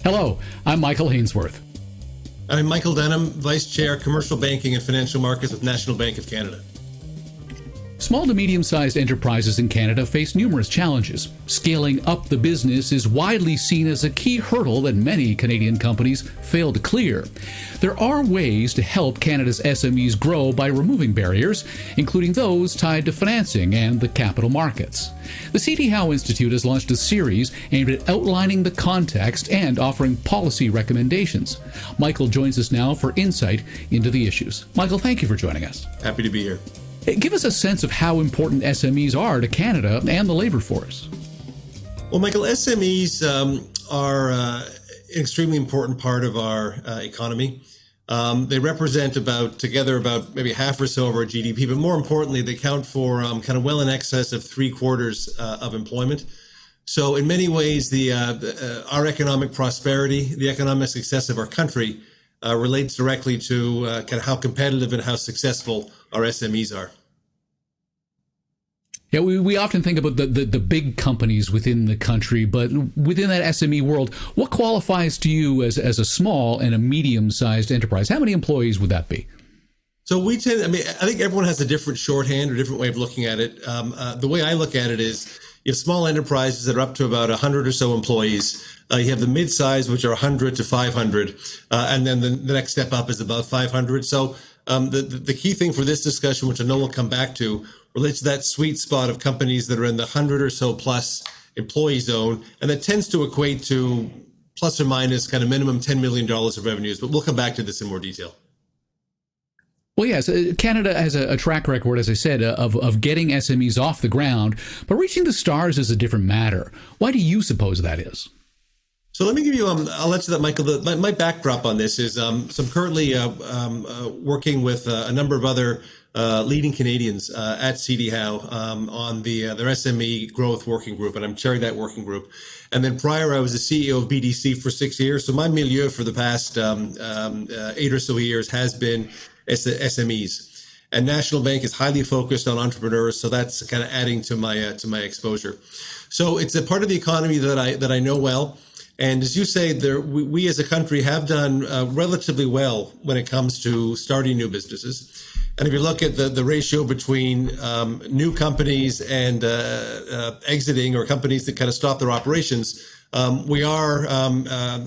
Hello, I'm Michael Hainsworth. I'm Michael Denham, Vice Chair, Commercial Banking and Financial Markets with National Bank of Canada. Small to medium-sized enterprises in Canada face numerous challenges. Scaling up the business is widely seen as a key hurdle that many Canadian companies fail to clear. There are ways to help Canada's SMEs grow by removing barriers, including those tied to financing and the capital markets. The C.T. Howe Institute has launched a series aimed at outlining the context and offering policy recommendations. Michael joins us now for insight into the issues. Michael, thank you for joining us. Happy to be here. Give us a sense of how important SMEs are to Canada and the labor force. Well, Michael, SMEs are an extremely important part of our economy. They represent about maybe half or so of our GDP, but more importantly, they count for kind of well in excess of 3/4 of employment. So in many ways, our economic prosperity, the economic success of our country relates directly to kind of how competitive and how successful our SMEs are. Yeah, we often think about the big companies within the country, but within that SME world, what qualifies to you as a small and a medium-sized enterprise? How many employees would that be? So I think everyone has a different shorthand or different way of looking at it. The way I look at it is you have small enterprises that are up to about 100 or so employees. You have the mid-size, which are 100 to 500, and then the next step up is about 500. So the key thing for this discussion, which I know we'll come back to, relates to that sweet spot of companies that are in the 100 or so plus employee zone, and that tends to equate to plus or minus kind of minimum $10 million of revenues. But we'll come back to this in more detail. Well, yes, Canada has a track record, as I said, of getting SMEs off the ground, but reaching the stars is a different matter. Why do you suppose that is? So let me give you, I'll answer that, Michael. My backdrop on this is, so I'm currently working with a number of other leading Canadians at C.T. Howe on their SME growth working group, and I'm chairing that working group. And then prior, I was the CEO of BDC for 6 years. So my milieu for the past 8 or so years has been SMEs. And National Bank is highly focused on entrepreneurs, so that's kind of adding to my exposure. So it's a part of the economy that I know well. And as you say, we as a country have done relatively well when it comes to starting new businesses. And if you look at the ratio between new companies and exiting, or companies that kind of stop their operations, we are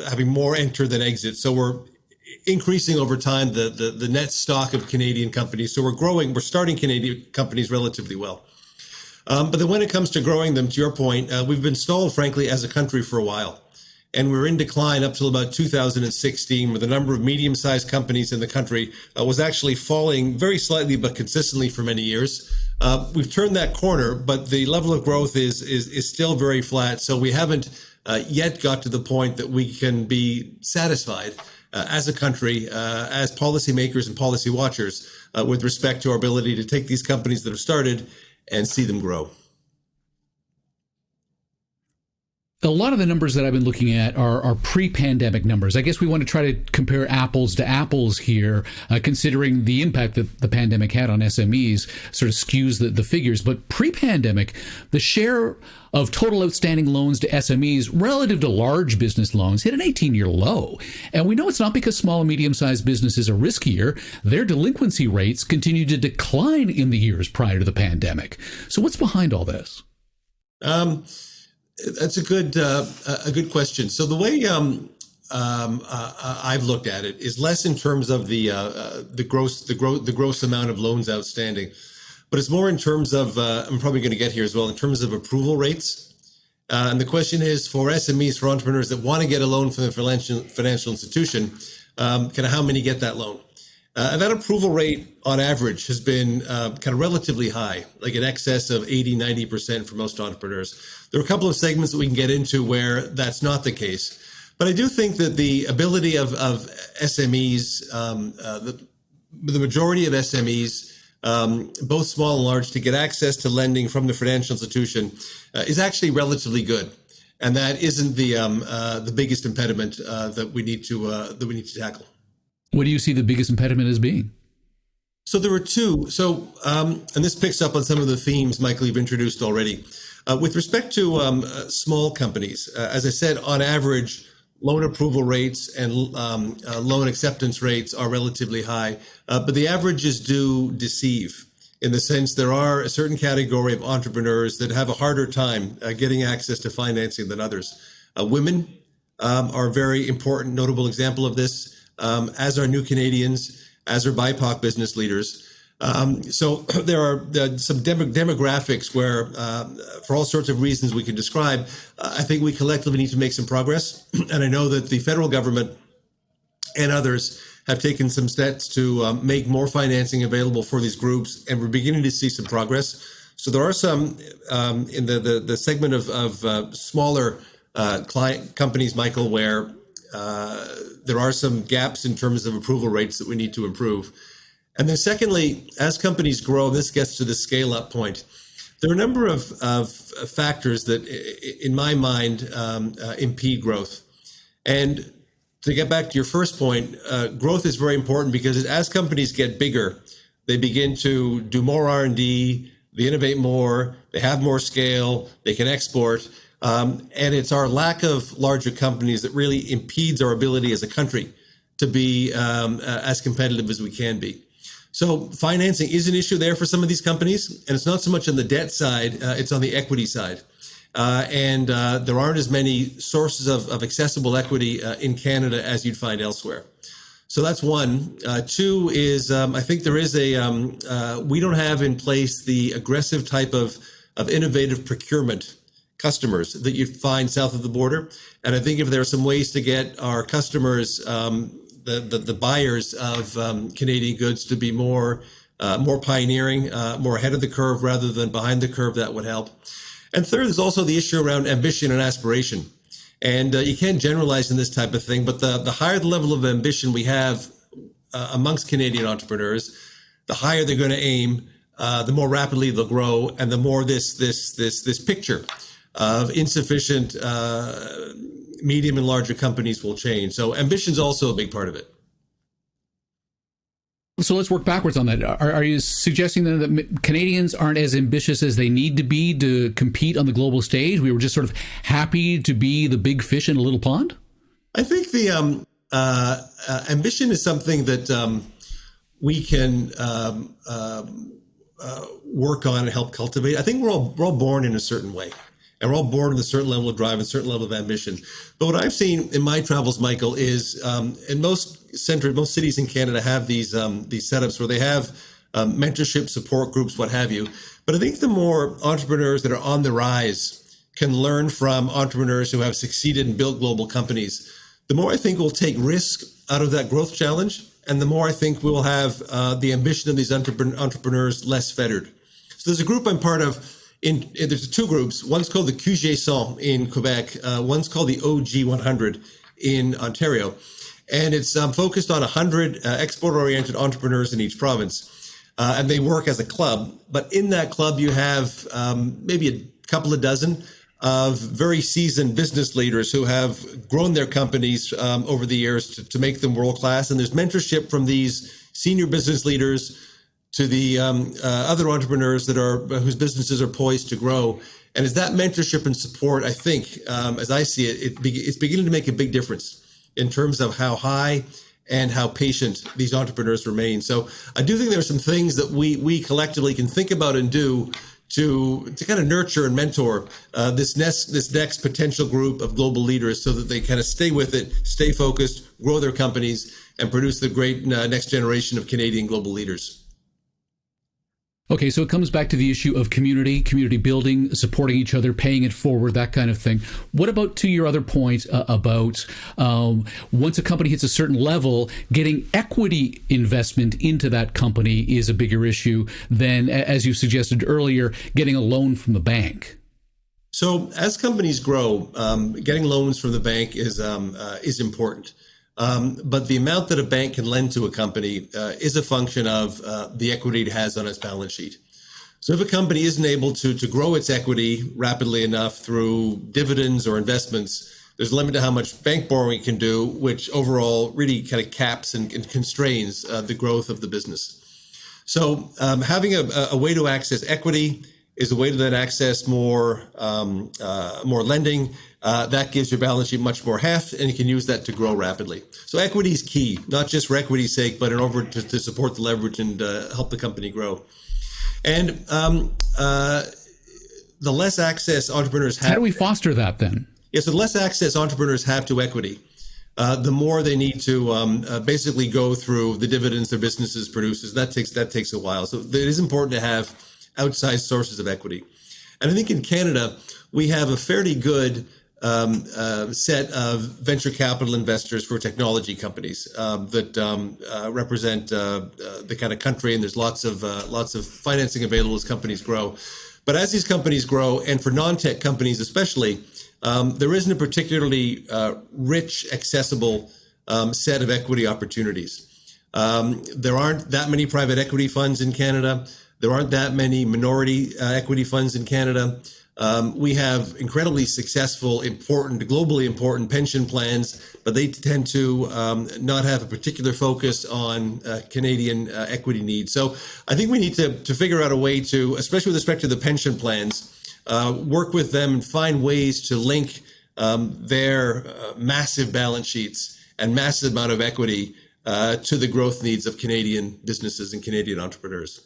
having more enter than exit. So we're increasing over time the net stock of Canadian companies. So we're starting Canadian companies relatively well. But then when it comes to growing them, to your point, we've been stalled, frankly, as a country for a while. And we're in decline up till about 2016, where the number of medium-sized companies in the country was actually falling very slightly but consistently for many years. We've turned that corner, but the level of growth is still very flat. So we haven't yet got to the point that we can be satisfied as a country, as policymakers and policy watchers, with respect to our ability to take these companies that have started and see them grow. A lot of the numbers that I've been looking at are pre-pandemic numbers. I guess we want to try to compare apples to apples here, considering the impact that the pandemic had on SMEs sort of skews the figures. But pre-pandemic, the share of total outstanding loans to SMEs relative to large business loans hit an 18-year low. And we know it's not because small and medium-sized businesses are riskier. Their delinquency rates continue to decline in the years prior to the pandemic. So what's behind all this? That's a good question. So the way I've looked at it is less in terms of the gross amount of loans outstanding, but it's more in terms of I'm probably going to get here as well in terms of approval rates. And the question is for SMEs, for entrepreneurs that want to get a loan from the financial institution, kind of how many get that loan? And that approval rate on average has been kind of relatively high, like in excess of 80, 90% for most entrepreneurs. There are a couple of segments that we can get into where that's not the case. But I do think that the ability of SMEs, the majority of SMEs, both small and large, to get access to lending from the financial institution is actually relatively good. And that isn't the biggest impediment that we need to tackle. What do you see the biggest impediment as being? So there were two. So, and this picks up on some of the themes, Michael, you've introduced already. With respect to small companies, as I said, on average, loan approval rates and loan acceptance rates are relatively high, but the averages do deceive, in the sense there are a certain category of entrepreneurs that have a harder time getting access to financing than others. Women are a very important, notable example of this, as are new Canadians, as are BIPOC business leaders. So there are some demographics where, for all sorts of reasons we can describe, I think we collectively need to make some progress. And I know that the federal government and others have taken some steps to make more financing available for these groups, and we're beginning to see some progress. So there are some in the segment of smaller client companies, Michael, where there are some gaps in terms of approval rates that we need to improve. And then secondly, as companies grow, this gets to the scale-up point. There are a number of factors that, in my mind, impede growth. And to get back to your first point, growth is very important because as companies get bigger, they begin to do more R&D, they innovate more, they have more scale, they can export. And it's our lack of larger companies that really impedes our ability as a country to be as competitive as we can be. So financing is an issue there for some of these companies, and it's not so much on the debt side, it's on the equity side. And there aren't as many sources of accessible equity in Canada as you'd find elsewhere. So that's one. Two is I think there is we don't have in place the aggressive type of innovative procurement customers that you find south of the border. And I think if there are some ways to get our customers, the buyers of Canadian goods, to be more pioneering, more ahead of the curve rather than behind the curve, that would help. And third, there's also the issue around ambition and aspiration. And you can't generalize in this type of thing, but the higher the level of ambition we have amongst Canadian entrepreneurs, the higher they're going to aim, the more rapidly they'll grow, and the more this picture of insufficient medium and larger companies will change. So ambition is also a big part of it. So let's work backwards on that. Are you suggesting then that Canadians aren't as ambitious as they need to be to compete on the global stage? We were just sort of happy to be the big fish in a little pond? I think the ambition is something that we can work on and help cultivate. I think we're all born in a certain way. And we're all born with a certain level of drive and a certain level of ambition. But what I've seen in my travels, Michael, is in most cities in Canada have these setups where they have mentorship, support groups, what have you. But I think the more entrepreneurs that are on the rise can learn from entrepreneurs who have succeeded and built global companies, the more I think we'll take risk out of that growth challenge, and the more I think we'll have the ambition of these entrepreneurs less fettered. So there's a group I'm part of. There's two groups. One's called the QG100 in Quebec. One's called the OG100 in Ontario. And it's focused on 100 export-oriented entrepreneurs in each province. And they work as a club. But in that club, you have maybe a couple of dozen of very seasoned business leaders who have grown their companies over the years to make them world-class. And there's mentorship from these senior business leaders to the other entrepreneurs whose businesses are poised to grow. And as that mentorship and support, I think, as I see it, it's beginning to make a big difference in terms of how high and how patient these entrepreneurs remain. So I do think there are some things that we collectively can think about and do to kind of nurture and mentor this next potential group of global leaders so that they kind of stay with it, stay focused, grow their companies, and produce the great next generation of Canadian global leaders. Okay, so it comes back to the issue of community building, supporting each other, paying it forward, that kind of thing. What about to your other point about once a company hits a certain level, getting equity investment into that company is a bigger issue than, as you suggested earlier, getting a loan from the bank? So as companies grow, getting loans from the bank is important. But the amount that a bank can lend to a company is a function of the equity it has on its balance sheet. So if a company isn't able to grow its equity rapidly enough through dividends or investments, there's a limit to how much bank borrowing it can do, which overall really kind of caps and constrains the growth of the business. So having a way to access equity is a way to then access more lending. That gives your balance sheet much more heft, and you can use that to grow rapidly. So equity is key, not just for equity's sake, but in order to support the leverage and help the company grow. And the less access entrepreneurs have. How do we foster that then? Yeah, so the less access entrepreneurs have to equity, the more they need to basically go through the dividends their businesses produces. That takes a while. So it is important to have outsized sources of equity. And I think in Canada, we have a fairly good set of venture capital investors for technology companies that represent the kind of country, and there's lots of financing available as companies grow. But as these companies grow, and for non-tech companies especially, there isn't a particularly rich, accessible set of equity opportunities. There aren't that many private equity funds in Canada. There aren't that many minority equity funds in Canada. We have incredibly successful, globally important pension plans, but they tend to not have a particular focus on Canadian equity needs. So I think we need to figure out a way to, especially with respect to the pension plans, work with them and find ways to link their massive balance sheets and massive amount of equity to the growth needs of Canadian businesses and Canadian entrepreneurs.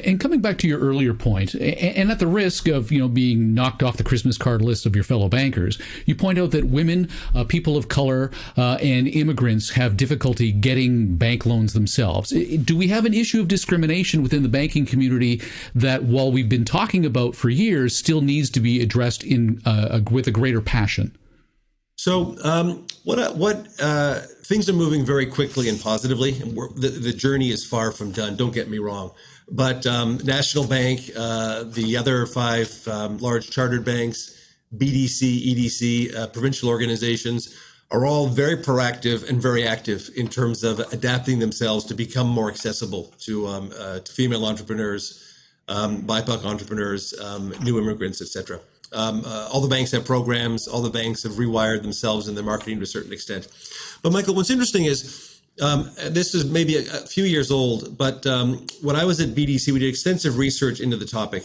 And coming back to your earlier point, and at the risk of being knocked off the Christmas card list of your fellow bankers, you point out that women, people of color, and immigrants have difficulty getting bank loans themselves. Do we have an issue of discrimination within the banking community that, while we've been talking about for years, still needs to be addressed with a greater passion? So things are moving very quickly and positively. And the journey is far from done. Don't get me wrong. But National Bank, the other five large chartered banks, BDC, EDC, provincial organizations are all very proactive and very active in terms of adapting themselves to become more accessible to female entrepreneurs, BIPOC entrepreneurs, new immigrants, etc. All the banks have programs. All the banks have rewired themselves in their marketing to a certain extent. But Michael, what's interesting is, this is maybe a few years old, but when I was at BDC, we did extensive research into the topic.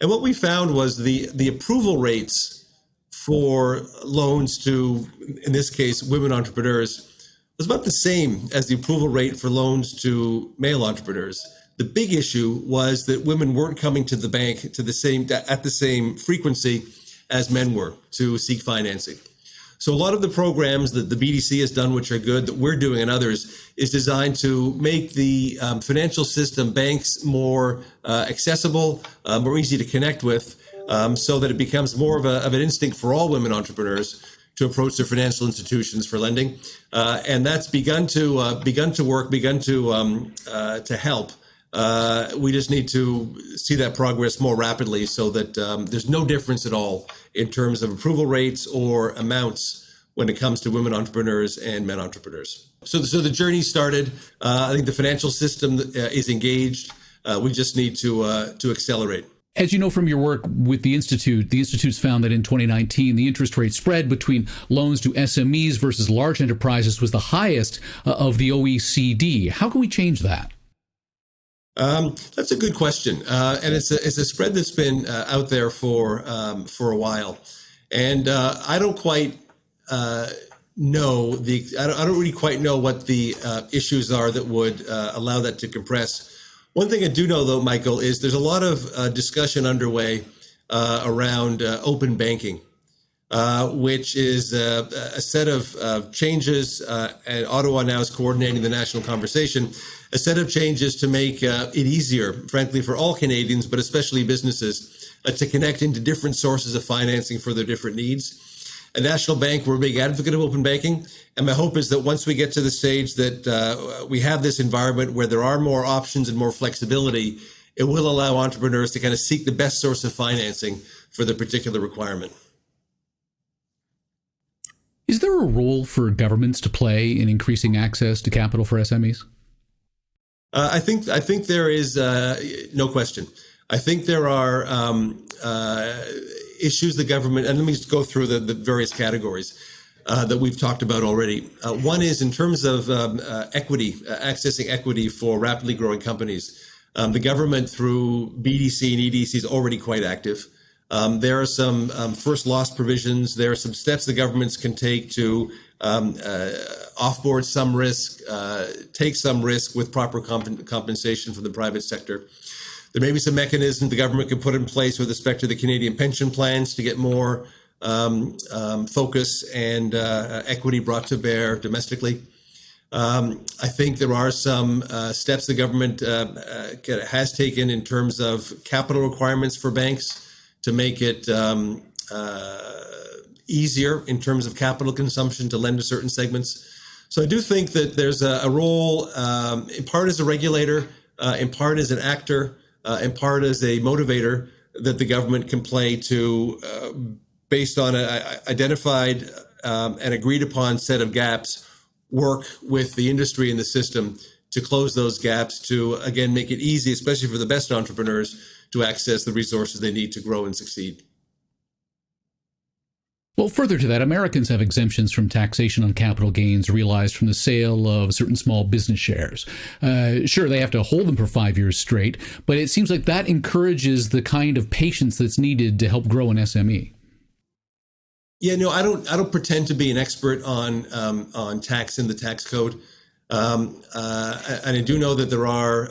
And what we found was the approval rates for loans to, in this case, women entrepreneurs, was about the same as the approval rate for loans to male entrepreneurs. The big issue was that women weren't coming to the bank at the same frequency as men were to seek financing. So a lot of the programs that the BDC has done, which are good, that we're doing and others, is designed to make the financial system, banks, more accessible, more easy to connect with, so that it becomes more of an instinct for all women entrepreneurs to approach their financial institutions for lending, and that's begun to work, to help. We just need to see that progress more rapidly so that there's no difference at all in terms of approval rates or amounts when it comes to women entrepreneurs and men entrepreneurs. So the journey started. I think the financial system is engaged. We just need to accelerate. As you know from your work with the Institute's found that in 2019, the interest rate spread between loans to SMEs versus large enterprises was the highest of the OECD. How can we change that? That's a good question, and it's a spread that's been out there for a while, and I don't quite know I don't really quite know what the issues are that would allow that to compress. One thing I do know, though, Michael, is there's a lot of discussion underway around open banking, which is a set of changes, and Ottawa now is coordinating the national conversation, a set of changes to make it easier, frankly, for all Canadians, but especially businesses, to connect into different sources of financing for their different needs. At National Bank, we're a big advocate of open banking, and my hope is that once we get to the stage that we have this environment where there are more options and more flexibility, it will allow entrepreneurs to kind of seek the best source of financing for their particular requirement. Is there a role for governments to play in increasing access to capital for SMEs? I think there is no question. I think there are issues the government, and let me just go through the various categories that we've talked about already. One is in terms of equity, accessing equity for rapidly growing companies. The government through BDC and EDC is already quite active. There are some first loss provisions. There are some steps the governments can take to offboard some risk, take some risk with proper compensation from the private sector. There may be some mechanisms the government could put in place with respect to the Canadian pension plans to get more focus and equity brought to bear domestically. I think there are some steps the government has taken in terms of capital requirements for banks to make it easier in terms of capital consumption to lend to certain segments. So I do think that there's a role, in part as a regulator, in part as an actor, in part as a motivator that the government can play to, based on an identified and agreed upon set of gaps, work with the industry and the system to close those gaps to, again, make it easy, especially for the best entrepreneurs, to access the resources they need to grow and succeed. Well, further to that, Americans have exemptions from taxation on capital gains realized from the sale of certain small business shares. Sure, they have to hold them for 5 years straight, but it seems like that encourages the kind of patience that's needed to help grow an SME. Yeah, no, I don't pretend to be an expert on tax in the tax code. And I do know that there are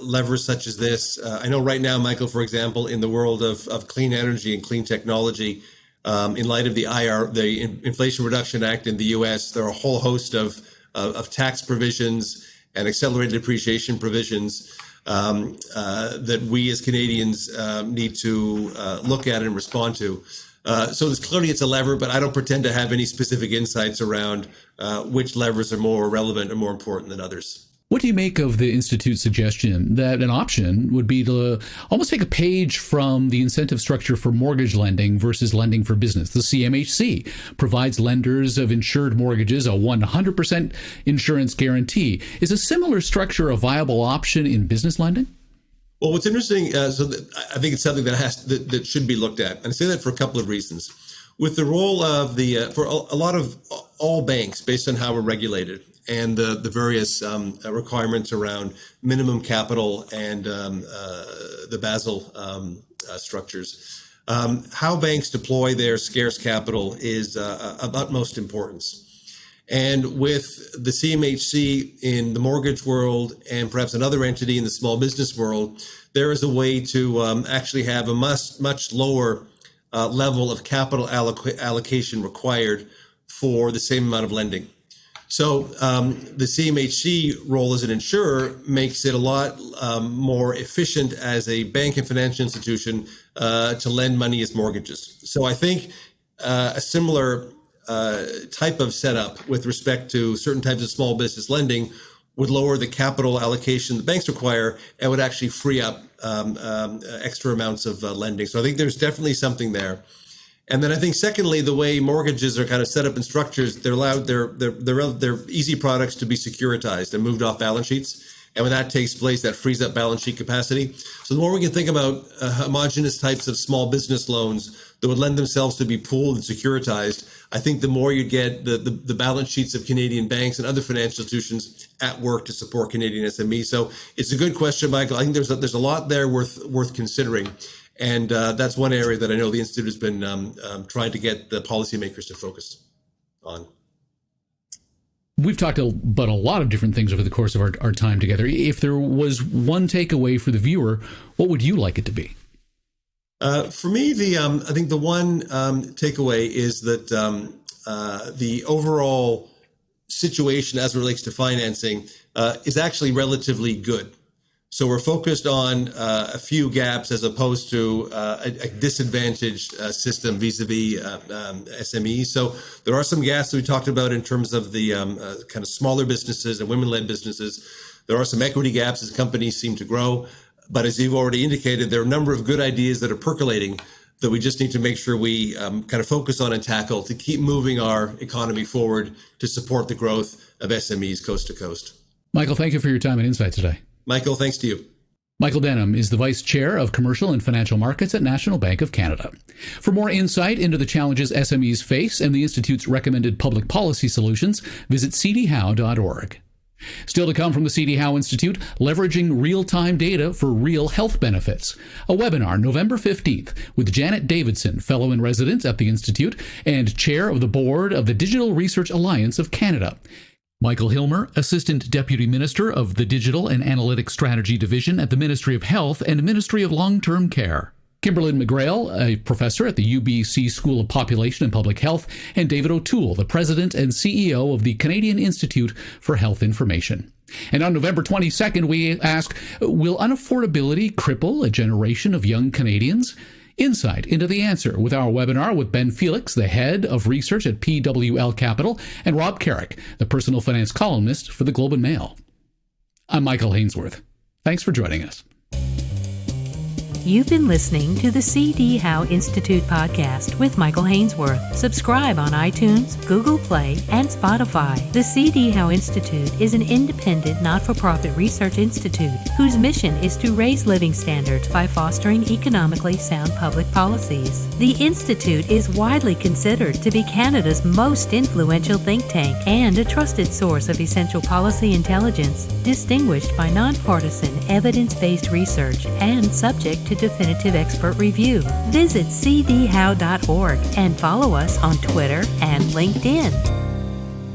levers such as this. I know right now, Michael, for example, in the world of clean energy and clean technology, in light of the Inflation Reduction Act in the U.S., there are a whole host of tax provisions and accelerated depreciation provisions that we as Canadians need to look at and respond to. So it's a lever, but I don't pretend to have any specific insights around which levers are more relevant or more important than others. What do you make of the Institute's suggestion that an option would be to almost take a page from the incentive structure for mortgage lending versus lending for business? The CMHC provides lenders of insured mortgages a 100% insurance guarantee. Is a similar structure a viable option in business lending? Well, what's interesting, I think it's something that should be looked at. And I say that for a couple of reasons. With the role of for a lot of all banks, based on how we're regulated, and the various requirements around minimum capital and the Basel structures. How banks deploy their scarce capital is of utmost importance. And with the CMHC in the mortgage world and perhaps another entity in the small business world, there is a way to actually have a much lower level of capital allocation required for the same amount of lending. So the CMHC role as an insurer makes it a lot more efficient as a bank and financial institution to lend money as mortgages. So I think a similar type of setup with respect to certain types of small business lending would lower the capital allocation the banks require and would actually free up extra amounts of lending. So I think there's definitely something there. And then I think, secondly, the way mortgages are kind of set up in structures, they're easy products to be securitized and moved off balance sheets. And when that takes place, that frees up balance sheet capacity. So the more we can think about homogenous types of small business loans that would lend themselves to be pooled and securitized, I think the more you get the balance sheets of Canadian banks and other financial institutions at work to support Canadian SMEs. So it's a good question, Michael. I think there's a lot there worth considering. And that's one area that I know the Institute has been trying to get the policymakers to focus on. We've talked about a lot of different things over the course of our time together. If there was one takeaway for the viewer, what would you like it to be? For me, I think the one takeaway is that the overall situation as it relates to financing is actually relatively good. So we're focused on a few gaps as opposed to a disadvantaged system vis-a-vis SMEs. So there are some gaps that we talked about in terms of the kind of smaller businesses and women-led businesses. There are some equity gaps as companies seem to grow. But as you've already indicated, there are a number of good ideas that are percolating that we just need to make sure we kind of focus on and tackle to keep moving our economy forward to support the growth of SMEs coast to coast. Michael, thank you for your time and insight today. Michael, thanks to you. Michael Denham is the Vice Chair of Commercial and Financial Markets at National Bank of Canada. For more insight into the challenges SMEs face and the Institute's recommended public policy solutions, visit cdhowe.org. Still to come from the C.D. Howe Institute, leveraging real-time data for real health benefits. A webinar November 15th with Janet Davidson, fellow in residence at the Institute and chair of the board of the Digital Research Alliance of Canada. Michael Hilmer, Assistant Deputy Minister of the Digital and Analytics Strategy Division at the Ministry of Health and Ministry of Long-Term Care. Kimberlyn McGrail, a professor at the UBC School of Population and Public Health, and David O'Toole, the president and CEO of the Canadian Institute for Health Information. And on November 22nd, we ask, will unaffordability cripple a generation of young Canadians? Insight into the answer with our webinar with Ben Felix, the head of research at PWL Capital, and Rob Carrick, the personal finance columnist for the Globe and Mail. I'm Michael Hainsworth. Thanks for joining us. You've been listening to the C.D. Howe Institute podcast with Michael Hainsworth. Subscribe on iTunes, Google Play, and Spotify. The C.D. Howe Institute is an independent, not-for-profit research institute whose mission is to raise living standards by fostering economically sound public policies. The Institute is widely considered to be Canada's most influential think tank and a trusted source of essential policy intelligence, distinguished by nonpartisan, evidence-based research and subject to definitive expert review. Visit cdhow.org and follow us on Twitter and LinkedIn.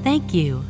Thank you.